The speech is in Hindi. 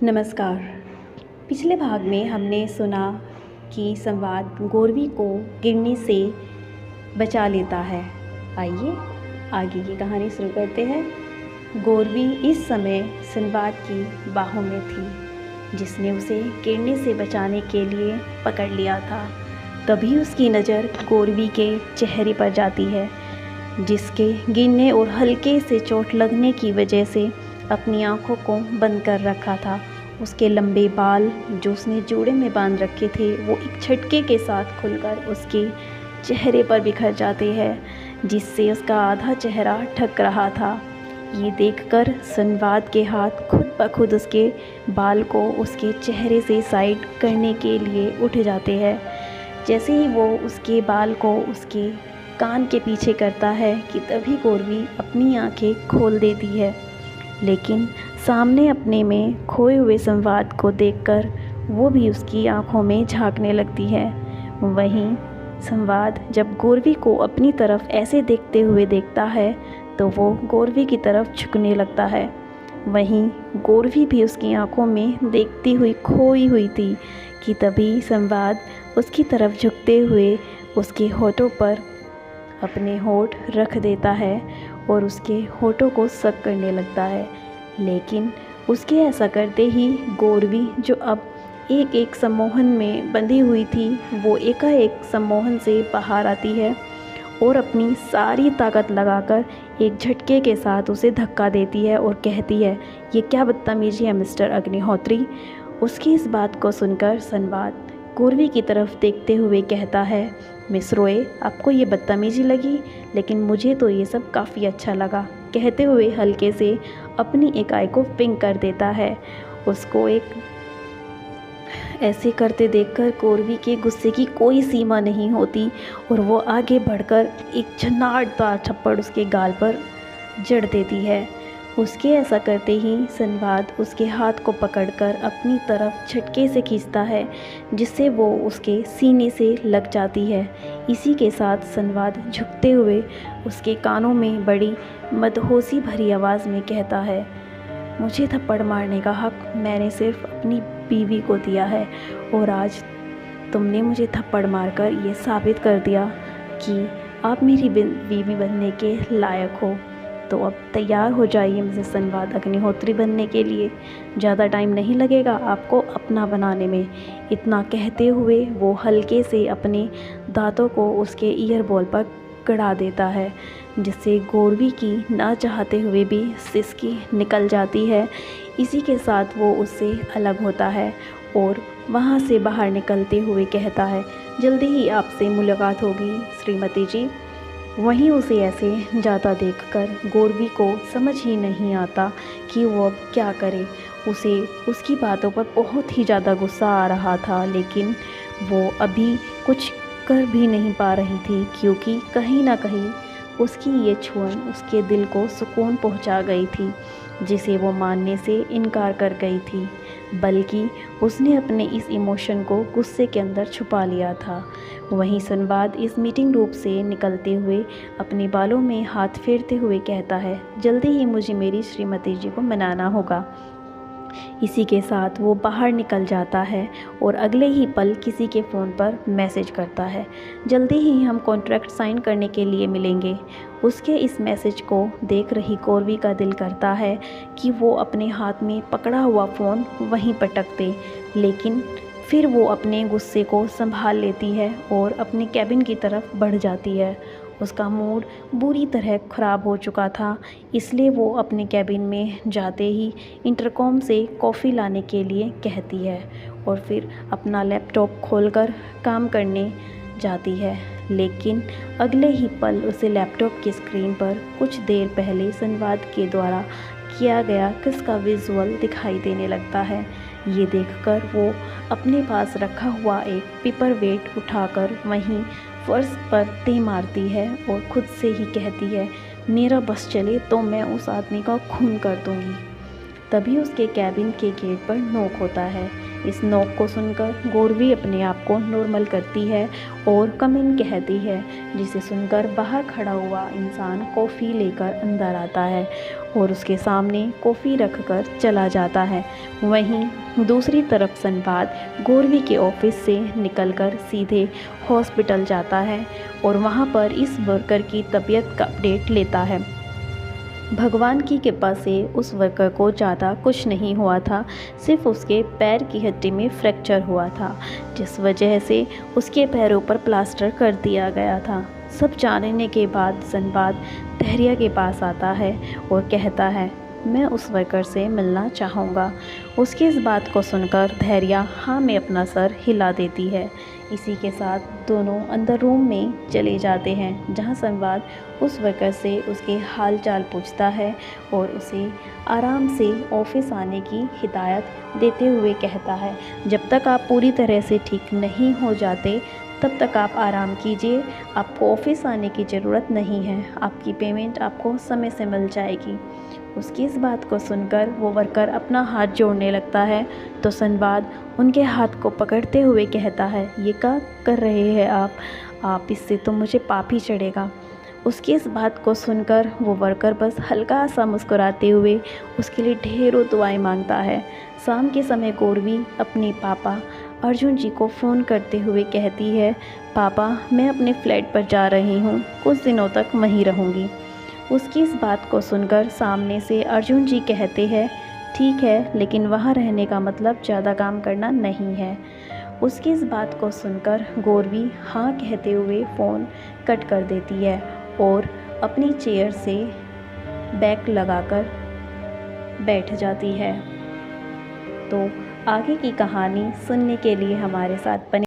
नमस्कार। पिछले भाग में हमने सुना कि संवाद गौरवी को गिरने से बचा लेता है। आइए आगे की कहानी शुरू करते हैं। गौरवी इस समय संवाद की बाहों में थी, जिसने उसे गिरने से बचाने के लिए पकड़ लिया था। तभी उसकी नज़र गौरवी के चेहरे पर जाती है, जिसके गिरने और हल्के से चोट लगने की वजह से अपनी आंखों को बंद कर रखा था। उसके लंबे बाल जो उसने जोड़े में बांध रखे थे वो एक झटके के साथ खुलकर उसके चेहरे पर बिखर जाते हैं, जिससे उसका आधा चेहरा ढक रहा था। ये देखकर संवाद के हाथ खुद ब खुद उसके बाल को उसके चेहरे से साइड करने के लिए उठ जाते हैं। जैसे ही वो उसके बाल को उसके कान के पीछे करता है कि तभी गौरवी अपनी आंखें खोल देती है, लेकिन सामने अपने में खोए हुए संवाद को देखकर वो भी उसकी आंखों में झांकने लगती है। वहीं संवाद जब गौरवी को अपनी तरफ ऐसे देखते हुए देखता है तो वो गौरवी की तरफ झुकने लगता है। वहीं गौरवी भी उसकी आंखों में देखती हुई खोई हुई थी कि तभी संवाद उसकी तरफ झुकते हुए उसके होठों पर अपने होठ रख देता है और उसके होठों को सक करने लगता है। लेकिन उसके ऐसा करते ही गौरवी, जो अब एक एक सम्मोहन में बंधी हुई थी, वो एकाएक सम्मोहन से बाहर आती है और अपनी सारी ताकत लगाकर एक झटके के साथ उसे धक्का देती है और कहती है, ये क्या बदतमीजी है मिस्टर अग्निहोत्री। उसकी इस बात को सुनकर संवाद गौरवी की तरफ देखते हुए कहता है, मिस रॉय, आपको ये बदतमीजी लगी, लेकिन मुझे तो ये सब काफ़ी अच्छा लगा। कहते हुए हल्के से अपनी एक आई को पिंक कर देता है। उसको एक ऐसे करते देखकर गौरवी के गुस्से की कोई सीमा नहीं होती और वो आगे बढ़कर एक झन्नाटदार थप्पड़ उसके गाल पर जड़ देती है। उसके ऐसा करते ही संवाद उसके हाथ को पकड़कर अपनी तरफ झटके से खींचता है, जिससे वो उसके सीने से लग जाती है। इसी के साथ संवाद झुकते हुए उसके कानों में बड़ी मदहोशी भरी आवाज़ में कहता है, मुझे थप्पड़ मारने का हक मैंने सिर्फ अपनी बीवी को दिया है और आज तुमने मुझे थप्पड़ मारकर ये साबित कर दिया कि आप मेरी बीवी बनने के लायक हो। तो अब तैयार हो जाइए मिसेस संवाद अग्निहोत्री बनने के लिए। ज़्यादा टाइम नहीं लगेगा आपको अपना बनाने में। इतना कहते हुए वो हल्के से अपने दांतों को उसके ईयर बॉल पर गड़ा देता है, जिससे गौरवी की ना चाहते हुए भी सिसकी निकल जाती है। इसी के साथ वो उससे अलग होता है और वहाँ से बाहर निकलते हुए कहता है, जल्दी ही आपसे मुलाकात होगी श्रीमती जी। वहीं उसे ऐसे जाता देखकर गौरवी को समझ ही नहीं आता कि वो अब क्या करे। उसे उसकी बातों पर बहुत ही ज़्यादा गुस्सा आ रहा था, लेकिन वो अभी कुछ कर भी नहीं पा रही थी, क्योंकि कहीं ना कहीं उसकी ये छुअन उसके दिल को सुकून पहुंचा गई थी, जिसे वो मानने से इनकार कर गई थी। बल्कि उसने अपने इस इमोशन को गुस्से के अंदर छुपा लिया था। वहीं संवाद इस मीटिंग रूम से निकलते हुए अपने बालों में हाथ फेरते हुए कहता है, जल्दी ही मुझे मेरी श्रीमती जी को मनाना होगा। इसी के साथ वो बाहर निकल जाता है और अगले ही पल किसी के फ़ोन पर मैसेज करता है, जल्दी ही हम कॉन्ट्रैक्ट साइन करने के लिए मिलेंगे। उसके इस मैसेज को देख रही गौरवी का दिल करता है कि वो अपने हाथ में पकड़ा हुआ फ़ोन वहीं पटक दे, लेकिन फिर वो अपने गुस्से को संभाल लेती है और अपने कैबिन की तरफ बढ़ जाती है। उसका मूड बुरी तरह ख़राब हो चुका था, इसलिए वो अपने कैबिन में जाते ही इंटरकॉम से कॉफ़ी लाने के लिए कहती है और फिर अपना लैपटॉप खोलकर काम करने जाती है। लेकिन अगले ही पल उसे लैपटॉप की स्क्रीन पर कुछ देर पहले संवाद के द्वारा किया गया किसका विजुअल दिखाई देने लगता है। ये देखकर वो अपने पास रखा हुआ एक पेपर वेट उठाकर वहीं फर्श पर दे मारती है और खुद से ही कहती है, मेरा बस चले तो मैं उस आदमी का खून कर दूंगी। तभी उसके कैबिन के गेट पर नॉक होता है। इस नॉक को सुनकर गौरवी अपने आप को नॉर्मल करती है और कम इन कहती है, जिसे सुनकर बाहर खड़ा हुआ इंसान कॉफ़ी लेकर अंदर आता है और उसके सामने कॉफ़ी रखकर चला जाता है। वहीं दूसरी तरफ संवाद गौरवी के ऑफिस से निकलकर सीधे हॉस्पिटल जाता है और वहां पर इस वर्कर की तबीयत का अपडेट लेता है। भगवान की कृपा से उस वर्कर को ज़्यादा कुछ नहीं हुआ था, सिर्फ उसके पैर की हड्डी में फ्रैक्चर हुआ था, जिस वजह से उसके पैरों पर प्लास्टर कर दिया गया था। सब जानने के बाद संवाद धैर्य के पास आता है और कहता है, मैं उस वर्कर से मिलना चाहूँगा। उसकी इस बात को सुनकर धैर्य हाँ में अपना सर हिला देती है। इसी के साथ दोनों अंदर रूम में चले जाते हैं, जहां संवाद उस वर्कर से उसके हाल चाल पूछता है और उसे आराम से ऑफिस आने की हिदायत देते हुए कहता है, जब तक आप पूरी तरह से ठीक नहीं हो जाते तब तक आप आराम कीजिए, आपको ऑफिस आने की ज़रूरत नहीं है, आपकी पेमेंट आपको समय से मिल जाएगी। उसकी इस बात को सुनकर वो वर्कर अपना हाथ जोड़ने लगता है, तो संवाद उनके हाथ को पकड़ते हुए कहता है, ये क्या कर रहे हैं आप इससे तो मुझे पाप ही चढ़ेगा। उसकी इस बात को सुनकर वो वर्कर बस हल्का सा मुस्कुराते हुए उसके लिए ढेरों दुआएं मांगता है। शाम के समय गौरवी अपने पापा अर्जुन जी को फ़ोन करते हुए कहती है, पापा मैं अपने फ्लैट पर जा रही हूँ, कुछ दिनों तक वहीं रहूँगी। उसकी इस बात को सुनकर सामने से अर्जुन जी कहते हैं, ठीक है, लेकिन वहाँ रहने का मतलब ज़्यादा काम करना नहीं है। उसकी इस बात को सुनकर गौरवी हाँ कहते हुए फ़ोन कट कर देती है और अपनी चेयर से बैक लगाकर बैठ जाती है। तो आगे की कहानी सुनने के लिए हमारे साथ बने